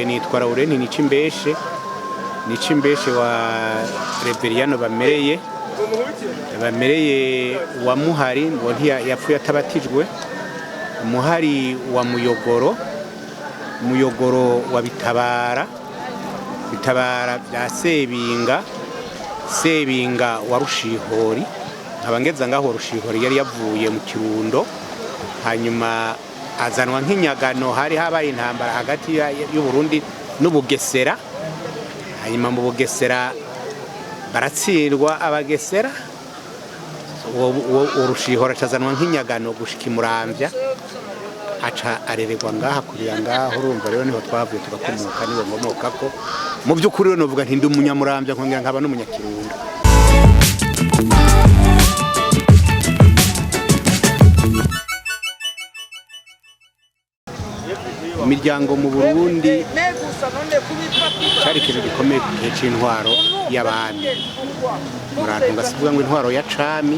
Nitwa Laurent Nicimbeshe wa Reveriyano bamereye wa Muhari ngo yapfuye atabatijwe, Muhari wa Muyogoro wa Bitabara bya Sebinga wa Rushihori, nkabangeza ngaho Rushihori yari yavuye mu Kirundo, hanyuma azanwa nk'inyagano. Hari habaye intambara hagati y'u Burundi n'Ubugesera, hanyuma mu Bugesera baratsirwa Abagesera, Urushihora acazanwa nk'inyagano gushika Muramvya, aca arererwa ngaha kurira ngaho. Urumva rero niho twavuye tugakomoka, niwe ngomoka ko mu by'ukuri rero novuga nti ndi umunyamuramvya nkongera nkaba n'umunyakirundo. Imiryango mu Burundi cyari ikintu gikomeye ku gihe c'intwaro y'abami. Murantu ngasivuga ngo intwaro ya cami,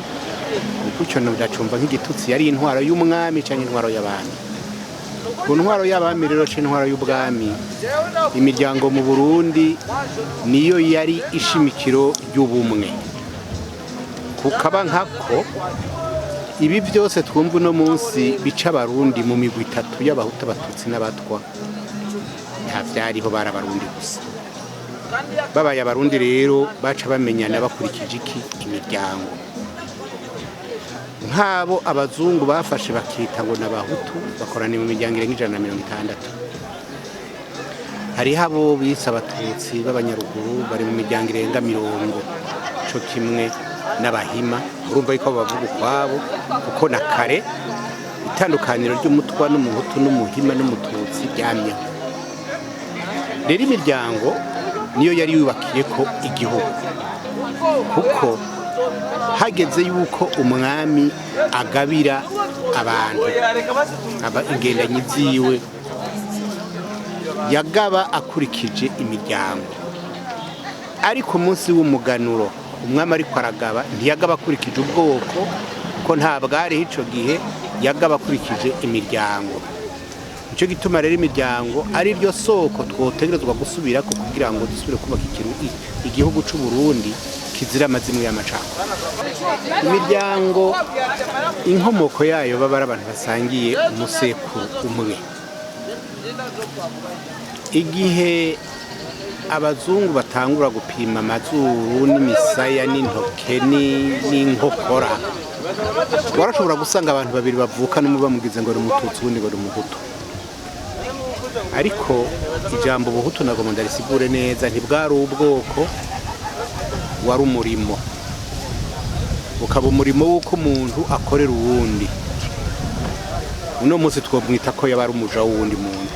kuko icyo ndacumva nk'igitutsi yari intwaro y'umwami cyangwa intwaro y'abami. Ku ntwaro y'abami rero c'intwaro y'ubwami, imiryango mu Burundi niyo yari ishimikiro ry'ubumwe. Kukaba nkako ibi byose twumva uno munsi bica Abarundi mu migwi itatu y'Abahutu, Abatutsi n'Abatwa, nta vyariho, bari Abarundi gusa. Babaye Abarundi rero baca bamenyana bakurikije iki? Imiryango. Nk'abo abazungu bafashe bakita ngo n'Abahutu, bakorana mu miryango irenga 160. Hariho abo bise Abatutsi b'Abanyaruguru, bari mu miryango irenga 40, co kimwe n'Abahima. Urumva yuko bavuga ukwabo, kuko na kare itandukaniro ry'umutwa n'umuhutu n'umuhima n'umututsi ryamye. Rero imiryango niyo yari yubakiye ko igihugu, kuko hageze yuko umwami agabira abantu ingendanyi ziwe, yagaba akurikije imiryango. Ariko umunsi w'umuganuro umwami ariko aragaba ntiyagaba akurikije ubwoko, ko nta bwari ico gihe, yagaba akurikije imiryango. Nico gituma rero imiryango ari ryo soko twotegerezwa gusubira ko kugira ngo dusubire kubaka igihugu c'u Burundi kizira amazimwe y'amacako. Imiryango inkomoko yayo baba ari abantu basangiye umusekuru umwe. Igihe abazungu batangura gupima amazuru n'imisaya n'intoke n'inkokora, warashobora gusanga abantu babiri bavuka n'umwe bamugize ngo ari Umututsi uwundi ngo ari Umuhutu. Ariko ijambo Ubuhutu nagomba ndarisigure neza, ntibwari ubwoko, wari umurimo. Ukaba umurimo w'uko umuntu akorera uwundi. Uno munsi twomwita ko yaba ari umuja w'uwundi muntu.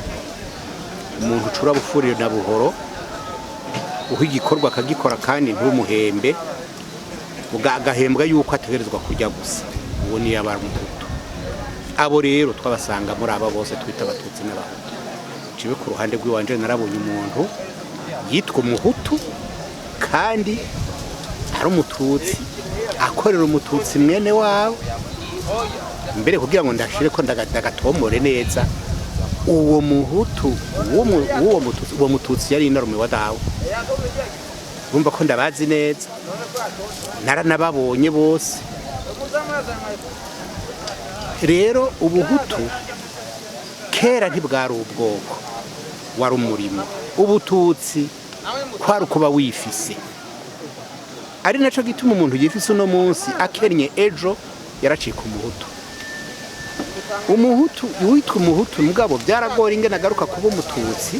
Umuntu ucura bufuriro na buhoro, uho igikorwa akagikora kandi ntumuhembe, agahembwa yuko ategerezwa kujya gusa. Uwo ni yaba ari Umuhutu. Abo rero twabasanga muri aba bose twita Abatutsi n'Abahutu. Cibe ku ruhande rw'iwanje narabonye umuntu yitwa Umuhutu kandi ari Umututsi, akorera Umututsi mwene wabo. Mbere kugira ngo ndashire ko ndagatomore neza, uwo Muhutu uwo Mututsi yari inarume wa dawe. Urumva ko ndabazi neza, naranababonye bose. Rero Ubuhutu kera ntibwari ubwoko, wari umurimo. Ubututsi kwari kuba wifise. Ari naco gituma umuntu yifise uno munsi akennye ejo yaracika Umuhutu. Umuhutu witwa Umuhutu mugabo byaragora ingene agaruka kuba Umututsi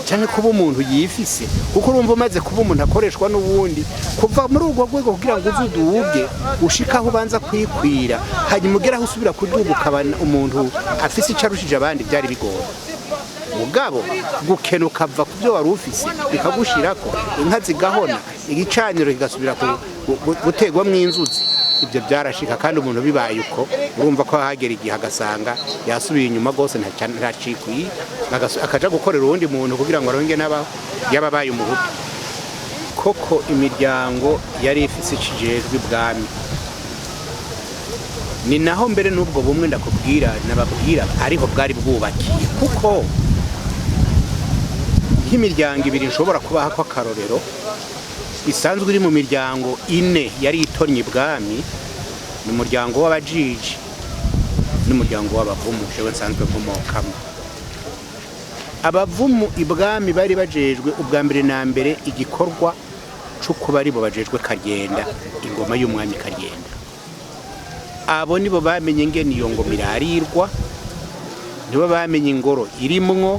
cyane kuba umuntu yifise, kuko urumva umaze kuba umuntu akoreshwa n'ubundi, kuva muri urwo rwego kugira ngo uzuduge ushikaho ubanza kwikwira, hanyuma ugeraho usubira kuduga ukaba umuntu afise icarushije abandi, byari bigora. Mugabo gukenuka va ku byo wari ufise bikagushirako, inka zigahona, igicaniro kigasubira gutegwamwo inzuzi. Ibyo byarashika, kandi umuntu bibaye uko urumva ko hagera igihe agasanga yasubiye inyuma gose ntacikwi, akaja gukorera uwundi muntu kugira ngo aronge yababaye Umuhutu. Koko imiryango yari ifise ikijejwe ibwami, ni naho mbere n'ubwo bumwe ndakubwira nababwira ariho bwari bwubakiye, kuko nk'imiryango ibiri nshobora kubaha ko akarorero isanzwe iri mu miryango ine yari itonye ibwami, ni umuryango w'abajiji n'umuryango w'abavumu jewe nsanzwe nkomokamo. Abavumu ibwami bari bajejwe ubwa mbere na mbere igikorwa cyo kuba ari bo bajejwe Karyenda, ingoma y'umwami Karyenda. Abo nibo bamenye ngene iyo ngoma irarirwa, nibo bamenye ingoro irimwo,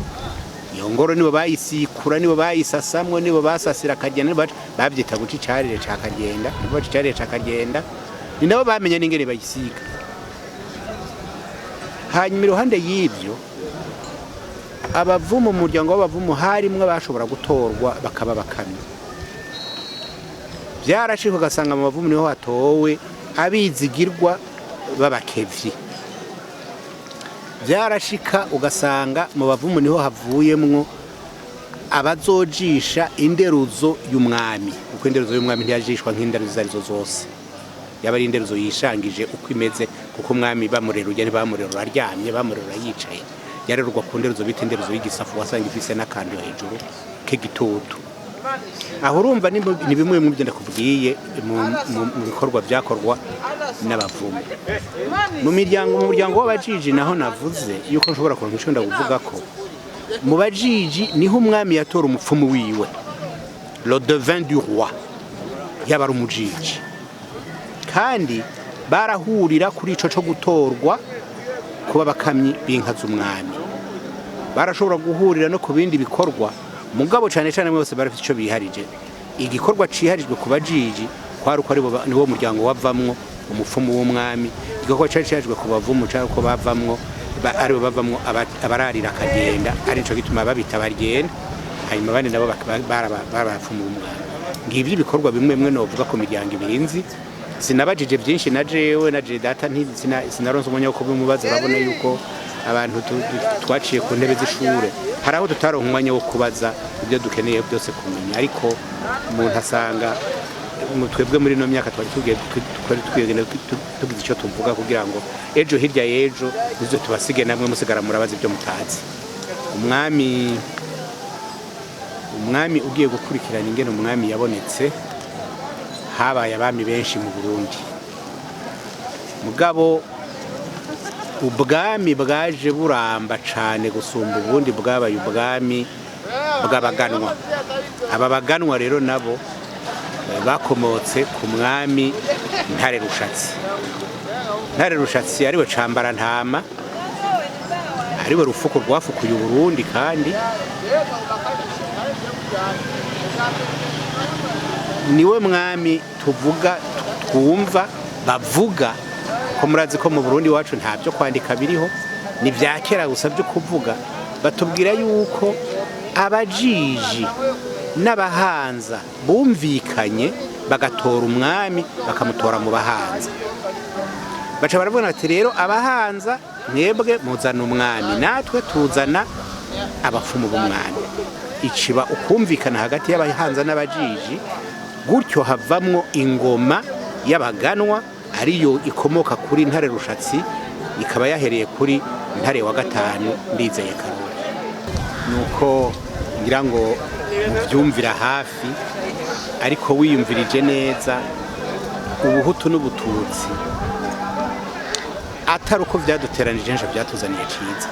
iyo ngoro nibo bayisikura, nibo bayisasamwe, nibo basasira Karyenda, bavyita guca icarire ca Karyenda, nibo baca icarire ca Karyenda, ni nabo bamenye n'ingene bayisiga. Hanyuma iruhande y'ivyo abavumu mu muryango w'abavumu harimwe bashobora gutorwa bakaba bakame. Byarashika ugasanga mu bavumu niho hatowe abizigirwa b'abakevyi. Byarashika ugasanga mu bavumu niho havuyemwo abazojisha inderuzo y'umwami, uko inderuzo y'umwami ntiyajishwa nk'inderuzo arizo zose, yaba ari inderuzo yishangije uko imeze, kuko umwami bamureruje ntibamurerura aryamye, bamurerura yicaye, yarerurwa ku nderuzo bita inderuzo y'igisafu wasanga ifise n'akantu hejuru k'igitutu. Aho urumva ni bimwe mu byo ndakubwiye mu bikorwa byakorwa n'abavumu. Mu muryango w'abajiji naho navuze yuko nshobora kuronka ico ndavuga ko mu bajiji niho umwami yatora umupfumu wiwe, le devin du roi, yaba ari umujiji, kandi barahurira kuri ico cyo gutorwa kuba bakamyi b'inka z'umwami. Barashobora guhurira no ku bindi bikorwa, mugabo cyane cyane bose barafite ico biharije. Igikorwa ciharijwe ku bajiji kwari uko niwo muryango wavamwo umupfumu w'umwami, igikorwa cyari ciharijwe ku bavumu cyari uko bavamwo ari bavamwo abararira Karyenda, ari nico gituma babita Baryenda, hanyuma abandi nabo barabapfumu w'umwami. Ngivyo ibikorwa bimwe bimwe novuga ku miryango ibirinzi. Sinabajije byinshi na jewe na je data sinaronse umwanya wo kubimubaza. Urabona yuko abantu twaciye ku ntebe z'ishure, hari aho tutaronka umwanya wo kubaza ibyo dukeneye byose kumenya, ariko umuntu asanga twebwe muri no myaka twari tugiye tugize icyo tuvuga kugira ngo ejo hirya y'ejo nizo tubasige namwe musigara murabaza ibyo mutazi. Umwami ugiye gukurikirana ingene umwami yabonetse, habaye abami benshi mu Burundi, mugabo ubwami bwaje buramba cane gusumba ubundi bwabaye ubwami bw'abaganwa. Aba baganwa rero nabo bakomotse ku mwami Ntare Rushatsi. Ntare Rushatsi ariwe Cambarantama, ariwe rufuko rwafukuye Uburundi, kandi niwe mwami tuvuga twumva bavuga ko murazi ko mu Burundi wacu nta byo kwandika biriho, ni bya kera gusa byo kuvuga. Batubwira yuko abajiji n'abahanza bumvikanye bagatora umwami bakamutora mu bahanza. Baca barabona ati rero abahanza mwebwe muzana umwami, natwe tuzana abapfumu b'umwami. Iciba ukumvikana hagati y'abahanza n'abajiji, gutyo havamwo ingoma y'abaganwa ariyo ikomoka kuri Ntare Rushatsi, ikaba yahereye kuri Ntare wa gatanu Ndizeye Karori. Nuko ngira ngo muvyumvira hafi, ariko wiyumvirije neza ubuhutu n'ubututsi atari uko vyaduteranije nje vyatuzaniye ciza,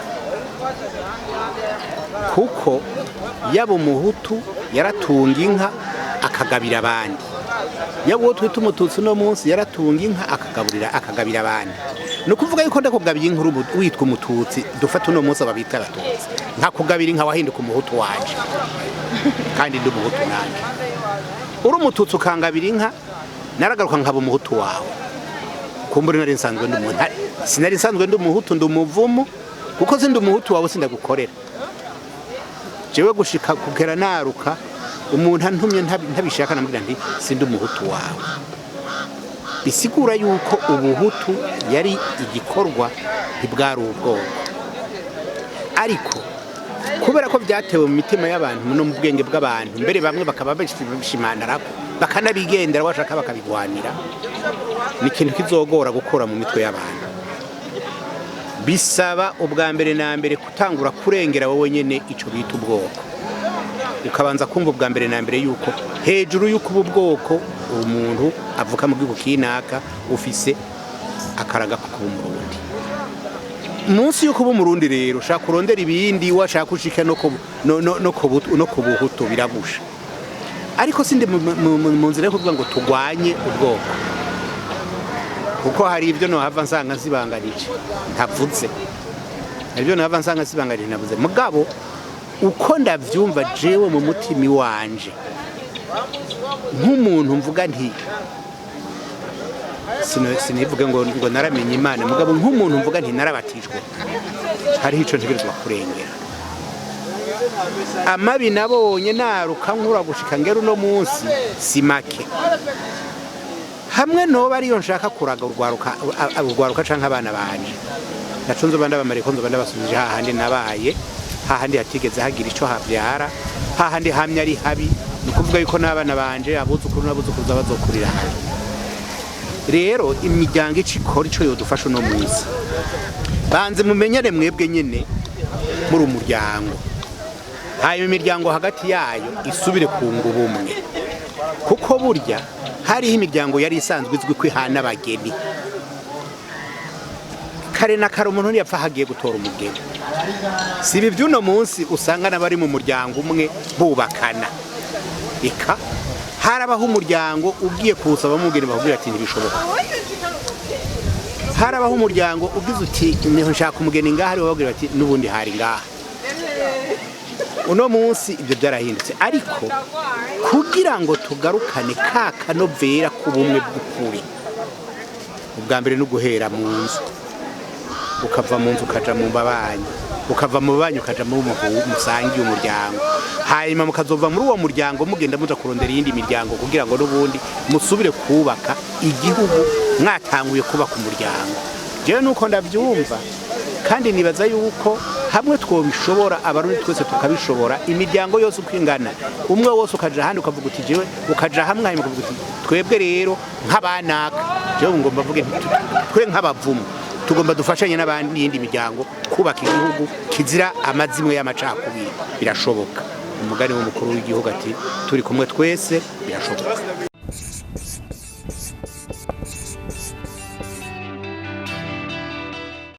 kuko yaba umuhutu yaratunga inka akagabira abandi, yaba uwo twita umututsi no munsi yaratunga inka akagabira abandi. No kuvuga yuko ndakugabiye inkuru witwa umututsi dufata uno munsi ababita abatutsi, nka kugabira inka wahinduka umuhutu wanje, kandi ndi umuhutu nanje. Uri umututsi ukangabira inka, naragaruka nkaba umuhutu wawe. Kumbura nari nsanzwe ndi umuntu, sinari nsanzwe ndi umuhutu, ndi umuvumu, kuko sindi umuhutu wawe sindagukorera. Jewe gushika kugera naruka, umuntu antumye ntabishaka namubwira nti sindi umuhutu wawe. Bisigura yuko ubuhutu yari igikorwa ntibwari ubwoko, ariko kubera ko byatewe mu mitima y'abantu no mu bwenge bw'abantu, mbere bamwe bakaba bishimanarako bakanabigendera bashaka bakabigwanira, ni ikintu kizogora gukora mu mitwe y'abantu. Bisaba ubwa mbere na mbere kutangura kurengera wowe nyene ico bita ubwoko. ukabanza kumva ubwa mbere na mbere yuko hejuru y'uko ubu bwoko umuntu avuka mu gihugu kinaka ufise akaraga ko kuba umurundi. Munsi y'uko uba umurundi rero ushaka kurondera ibindi washaka ushika no ku buhutu birabusha. Ariko sindi mu nzira yo kuvuga ngo tugwanye ubwoko, kuko hari ibyo no hava nsanga zibanganije ntavuze, hari ibyo no hava nsanga zibanganije navuze. Mugabo uko ndavyumva jewe mu mutima wanje nk'umuntu mvuga nti sinivuga ngo naramenye Imana, mugabo nk'umuntu mvuga nti narabatijwe, hariho ico ntegerezwa kurengera. Amabi nabonye naruka nkura gushika ngero no munsi si make, hamwe noba ariyo nshaka kuraga urwaruka canke abana banje naco nzoba ndabamariko, nzoba ndabasubije hahandi nabaye, hahandi hatigeze hagira ico havyara, hahandi hamye ari habi, nukuvuga yuko n'abana banje abuzukuru n'abuzukuruza bazokurira habi. Rero imiryango icikora ico yodufasha no munsi, banze mumenyere mwebwe nyene muri umuryango, hayo imiryango hagati yayo isubire kunga ubumwe, kuko burya hariho imiryango yari isanzwe izwi kwihana abageni. Kare na kare umuntu yapfa hagiye gutora umugeni, sibi by'uno munsi usanga n'abari mu muryango umwe bubakana. Eka harabaho umuryango ugiye kuwusaba umugeni bakubwira ati ntibishoboka, harabaho umuryango ugize uti niho nshaka umugeni ngaha, ari babwira bati n'ubundi hari ngaha. Uno munsi ibyo byarahindutse, ariko kugira ngo tugarukane ka kanovera k'ubumwe bw'ukuri, ubwa mbere no guhera mu nzu, ukava mu nzu ukaja mu babanyi, ukava mu babanyi ukaja mu musangiye umuryango, hanyuma mukazova muri uwo muryango mugenda muja kurondera iyindi miryango kugira ngo n'ubundi musubire kubaka igihugu mwatanguye kubaka umuryango. Jewe nuko ndavyumva, kandi nibaza yuko hamwe twobishobora, abarundi twese tukabishobora, imiryango yose ukwingana, umwe wose ukaja handi ukavuga uti jewe, ukaja hamwe hanyuma ukavuga uti twebwe rero nk'abanaka, jewe ngomba mvuge twe nk'abavumu tugomba dufashanye n'abandi yindi miryango kubaka igihugu kizira amazimwe y'amacakubiri. Birashoboka. Umugani w'umukuru w'igihugu ati turi kumwe twese birashoboka.